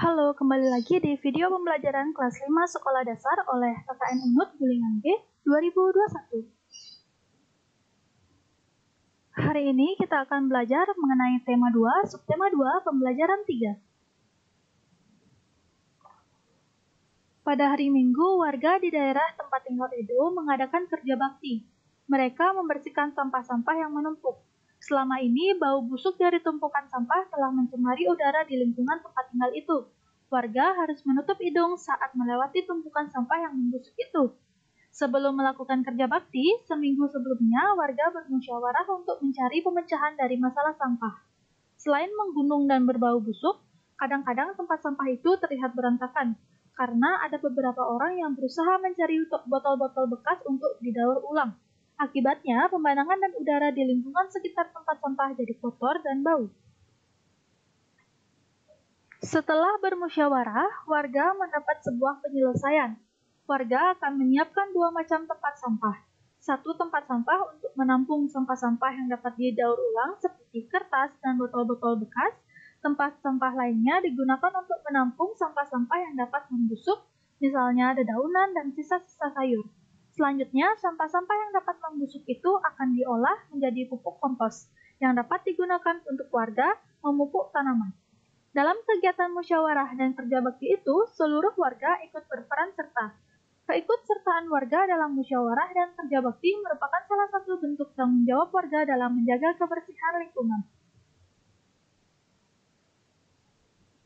Halo, kembali lagi di video pembelajaran kelas 5 Sekolah Dasar oleh KKN Unut Gulingan B 2021. Hari ini kita akan belajar mengenai tema 2, subtema 2, pembelajaran 3. Pada hari Minggu, warga di daerah tempat tinggal Edo mengadakan kerja bakti. Mereka membersihkan sampah-sampah yang menumpuk. Selama ini, bau busuk dari tumpukan sampah telah mencemari udara di lingkungan tempat tinggal itu. Warga harus menutup hidung saat melewati tumpukan sampah yang membusuk itu. Sebelum melakukan kerja bakti, seminggu sebelumnya warga bermusyawarah untuk mencari pemecahan dari masalah sampah. Selain menggunung dan berbau busuk, kadang-kadang tempat sampah itu terlihat berantakan, karena ada beberapa orang yang berusaha mencari botol-botol bekas untuk didaur ulang. Akibatnya, pemandangan dan udara di lingkungan sekitar tempat sampah jadi kotor dan bau. Setelah bermusyawarah, warga mendapat sebuah penyelesaian. Warga akan menyiapkan dua macam tempat sampah. Satu tempat sampah untuk menampung sampah-sampah yang dapat didaur ulang seperti kertas dan botol-botol bekas. Tempat sampah lainnya digunakan untuk menampung sampah-sampah yang dapat membusuk, misalnya dedaunan dan sisa-sisa sayur. Selanjutnya, sampah-sampah yang dapat membusuk itu akan diolah menjadi pupuk kompos yang dapat digunakan untuk warga memupuk tanaman. Dalam kegiatan musyawarah dan kerja bakti itu, seluruh warga ikut berperan serta. Keikutsertaan warga dalam musyawarah dan kerja bakti merupakan salah satu bentuk tanggung jawab warga dalam menjaga kebersihan lingkungan.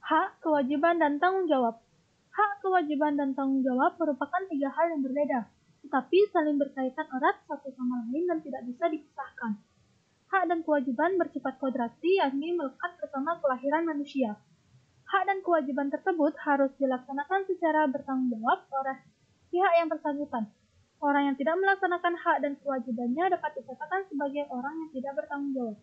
Hak, kewajiban, dan tanggung jawab. Hak, kewajiban, dan tanggung jawab merupakan tiga hal yang berbeda, tetapi saling berkaitan erat satu sama lain dan tidak bisa dipisahkan. Hak dan kewajiban bersifat kodrati, yakni melekat bersama kelahiran manusia. Hak dan kewajiban tersebut harus dilaksanakan secara bertanggung jawab oleh pihak yang bersangkutan. Orang yang tidak melaksanakan hak dan kewajibannya dapat dikatakan sebagai orang yang tidak bertanggung jawab.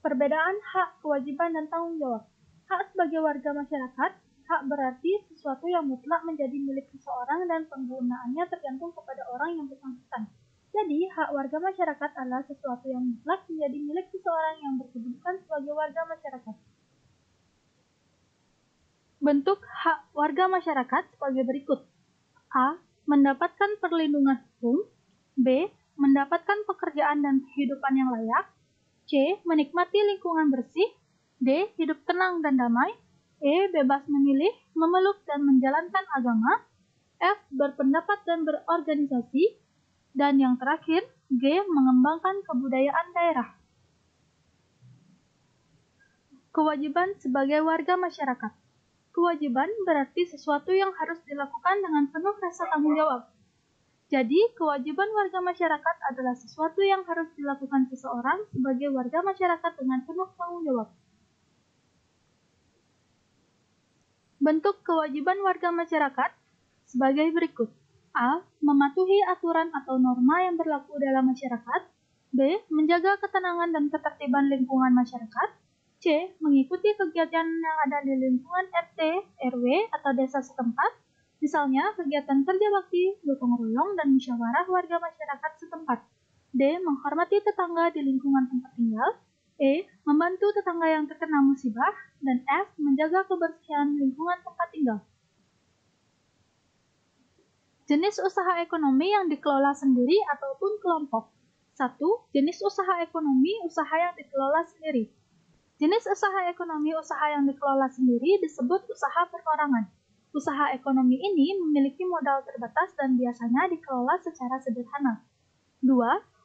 Perbedaan hak, kewajiban, dan tanggung jawab. Hak sebagai warga masyarakat, hak berarti sesuatu yang mutlak menjadi milik seseorang dan penggunaannya tergantung kepada orang yang bersangkutan. Jadi, hak warga masyarakat adalah sesuatu yang mutlak menjadi milik seseorang yang berkedudukan sebagai warga masyarakat. Bentuk hak warga masyarakat sebagai berikut. A. Mendapatkan perlindungan hukum. B. Mendapatkan pekerjaan dan kehidupan yang layak. C. Menikmati lingkungan bersih. D. Hidup tenang dan damai. E. Bebas memilih, memeluk, dan menjalankan agama. F. Berpendapat dan berorganisasi. Dan yang terakhir, G. Mengembangkan kebudayaan daerah. Kewajiban sebagai warga masyarakat. Kewajiban berarti sesuatu yang harus dilakukan dengan penuh rasa tanggung jawab. Jadi, kewajiban warga masyarakat adalah sesuatu yang harus dilakukan seseorang sebagai warga masyarakat dengan penuh tanggung jawab. Bentuk kewajiban warga masyarakat sebagai berikut. A. Mematuhi aturan atau norma yang berlaku dalam masyarakat. B. Menjaga ketenangan dan ketertiban lingkungan masyarakat. C. Mengikuti kegiatan yang ada di lingkungan RT, RW, atau desa setempat. Misalnya, kegiatan kerja bakti, gotong royong, dan musyawarah warga masyarakat setempat. D. Menghormati tetangga di lingkungan tempat tinggal. E. Membantu tetangga yang terkena musibah. Dan F. Menjaga kebersihan lingkungan tempat tinggal. Jenis usaha ekonomi yang dikelola sendiri ataupun kelompok. 1. Jenis usaha ekonomi usaha yang dikelola sendiri. Jenis usaha ekonomi usaha yang dikelola sendiri disebut usaha perorangan. Usaha ekonomi ini memiliki modal terbatas dan biasanya dikelola secara sederhana. 2.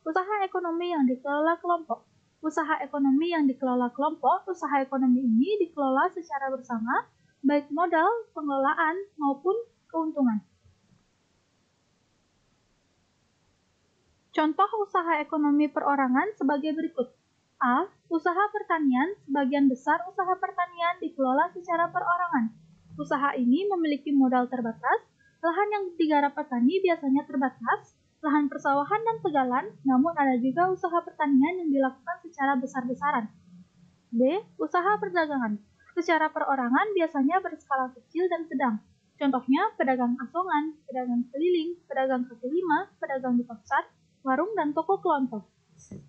Usaha ekonomi yang dikelola kelompok. Usaha ekonomi yang dikelola kelompok, usaha ekonomi ini dikelola secara bersama, baik modal, pengelolaan, maupun keuntungan. Contoh usaha ekonomi perorangan sebagai berikut. A. Usaha pertanian, sebagian besar usaha pertanian dikelola secara perorangan. Usaha ini memiliki modal terbatas, lahan yang digarap petani biasanya terbatas, lahan persawahan dan tegalan, namun ada juga usaha pertanian yang dilakukan secara besar-besaran. B. Usaha perdagangan. Secara perorangan biasanya berskala kecil dan sedang. Contohnya pedagang asongan, pedagang keliling, pedagang kaki lima, pedagang di pasar, warung, dan toko kelontong.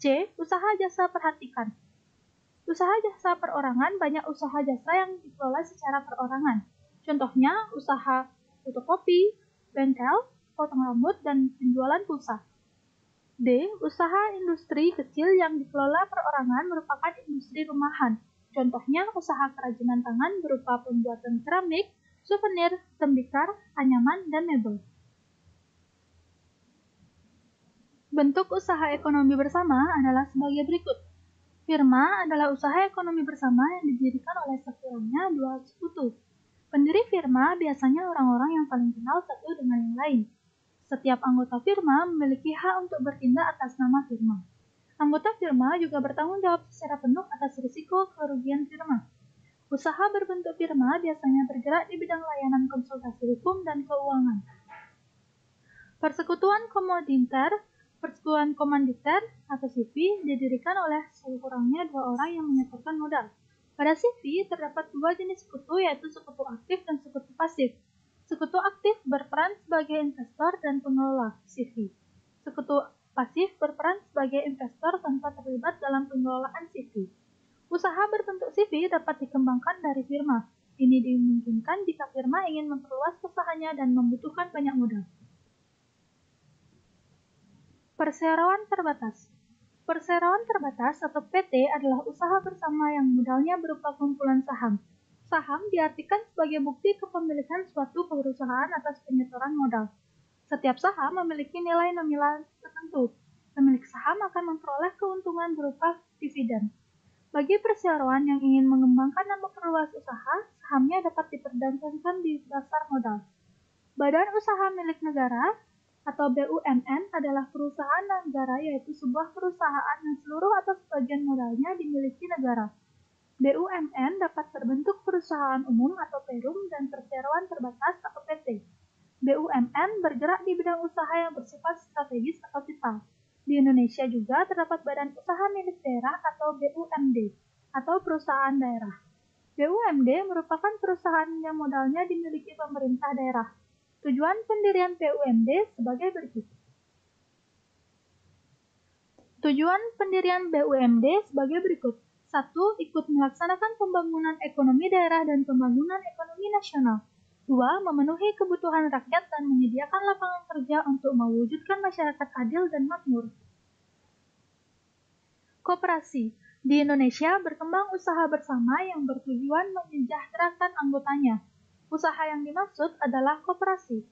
C. Usaha jasa perhatikan. Usaha jasa perorangan banyak usaha jasa yang dikelola secara perorangan. Contohnya usaha fotokopi, bengkel, potong rambut, dan penjualan pulsa. D. Usaha industri kecil yang dikelola perorangan merupakan industri rumahan. Contohnya usaha kerajinan tangan berupa pembuatan keramik, souvenir, tembikar, anyaman, dan mebel. Bentuk usaha ekonomi bersama adalah sebagai berikut. Firma adalah usaha ekonomi bersama yang didirikan oleh sekurangnya dua sekutu. Pendiri firma biasanya orang-orang yang saling kenal satu dengan yang lain. Setiap anggota firma memiliki hak untuk bertindak atas nama firma. Anggota firma juga bertanggung jawab secara penuh atas risiko kerugian firma. Usaha berbentuk firma biasanya bergerak di bidang layanan konsultasi hukum dan keuangan. Persekutuan komanditer atau CV didirikan oleh sekurangnya dua orang yang menyetorkan modal. Pada CV terdapat dua jenis sekutu, yaitu sekutu aktif dan sekutu pasif. Sekutu aktif berperan sebagai investor dan pengelola CV. Sekutu pasif berperan sebagai investor tanpa terlibat dalam pengelolaan CV. Usaha berbentuk CV dapat dikembangkan dari firma. Ini dimungkinkan jika firma ingin memperluas usahanya dan membutuhkan banyak modal. Perseroan terbatas. Perseroan terbatas atau PT adalah usaha bersama yang modalnya berupa kumpulan saham. Saham diartikan sebagai bukti kepemilikan suatu perusahaan atas penyetoran modal. Setiap saham memiliki nilai nominal tertentu. Pemilik saham akan memperoleh keuntungan berupa dividen. Bagi perseroan yang ingin mengembangkan dan memperluas usaha, sahamnya dapat diperdagangkan di pasar modal. Badan usaha milik negara atau BUMN adalah perusahaan negara, yaitu sebuah perusahaan yang seluruh atau sebagian modalnya dimiliki negara. BUMN dapat terbentuk perusahaan umum atau perum dan perseroan terbatas atau PT. BUMN bergerak di bidang usaha yang bersifat strategis atau vital. Di Indonesia juga terdapat badan usaha milik daerah atau BUMD atau perusahaan daerah. BUMD merupakan perusahaan yang modalnya dimiliki pemerintah daerah. Tujuan pendirian BUMD sebagai berikut. Tujuan pendirian BUMD sebagai berikut. 1. Ikut melaksanakan pembangunan ekonomi daerah dan pembangunan ekonomi nasional. 2. Memenuhi kebutuhan rakyat dan menyediakan lapangan kerja untuk mewujudkan masyarakat adil dan makmur. Koperasi. Di Indonesia berkembang usaha bersama yang bertujuan menyejahterakan anggotanya. Usaha yang dimaksud adalah koperasi.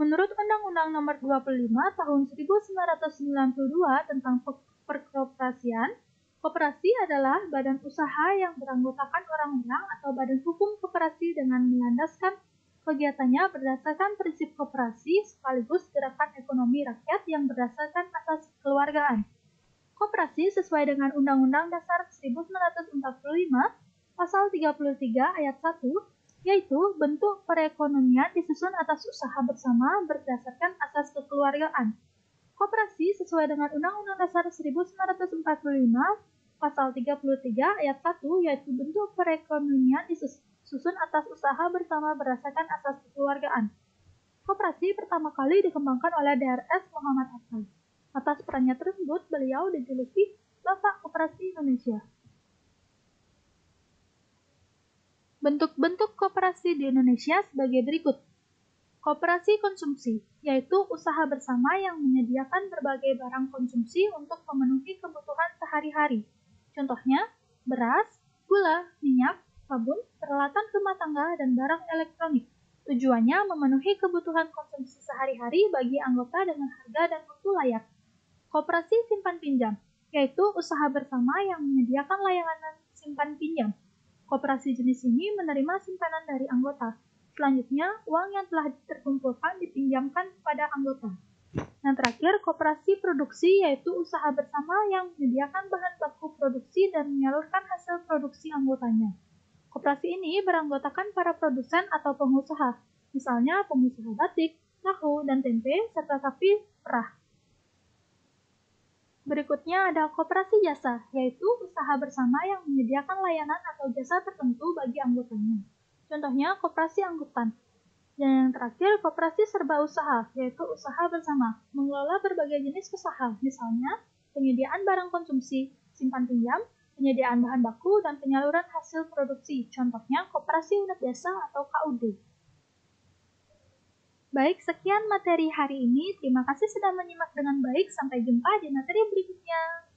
Menurut Undang-Undang Nomor 25 Tahun 1992 tentang Perkoperasian, koperasi adalah badan usaha yang beranggotakan orang-orang atau badan hukum koperasi dengan melandaskan kegiatannya berdasarkan prinsip koperasi sekaligus gerakan ekonomi rakyat yang berdasarkan asas kekeluargaan. Koperasi sesuai dengan Undang-Undang Dasar 1945 Pasal 33 Ayat 1, yaitu bentuk perekonomian disusun atas usaha bersama berdasarkan asas kekeluargaan. Koperasi sesuai dengan Undang-Undang Dasar 1945 Pasal 33 Ayat 1, yaitu bentuk perekonomian disusun atas usaha bersama berdasarkan asas kekeluargaan. Koperasi pertama kali dikembangkan oleh Drs. Muhammad Hatta. Atas perannya tersebut, beliau dijuluki Bapak Koperasi Indonesia. Bentuk-bentuk koperasi di Indonesia sebagai berikut. Koperasi konsumsi, yaitu usaha bersama yang menyediakan berbagai barang konsumsi untuk memenuhi kebutuhan sehari-hari. Contohnya, beras, gula, minyak, sabun, peralatan rumah tangga, dan barang elektronik. Tujuannya memenuhi kebutuhan konsumsi sehari-hari bagi anggota dengan harga dan mutu layak. Koperasi simpan pinjam, yaitu usaha bersama yang menyediakan layanan simpan pinjam. Koperasi jenis ini menerima simpanan dari anggota. Selanjutnya, uang yang telah terkumpulkan dipinjamkan kepada anggota. Yang terakhir, koperasi produksi, yaitu usaha bersama yang menyediakan bahan baku produksi dan menyalurkan hasil produksi anggotanya. Koperasi ini beranggotakan para produsen atau pengusaha, misalnya pengusaha batik, tahu, dan tempe, serta sapi perah. Berikutnya ada koperasi jasa, yaitu usaha bersama yang menyediakan layanan atau jasa tertentu bagi anggotanya. Contohnya koperasi angkutan. Dan yang terakhir, koperasi serba usaha, yaitu usaha bersama, mengelola berbagai jenis usaha, misalnya penyediaan barang konsumsi, simpan pinjam, penyediaan bahan baku, dan penyaluran hasil produksi, contohnya koperasi unit desa atau KUD. Baik, sekian materi hari ini. Terima kasih sudah menyimak dengan baik. Sampai jumpa di materi berikutnya.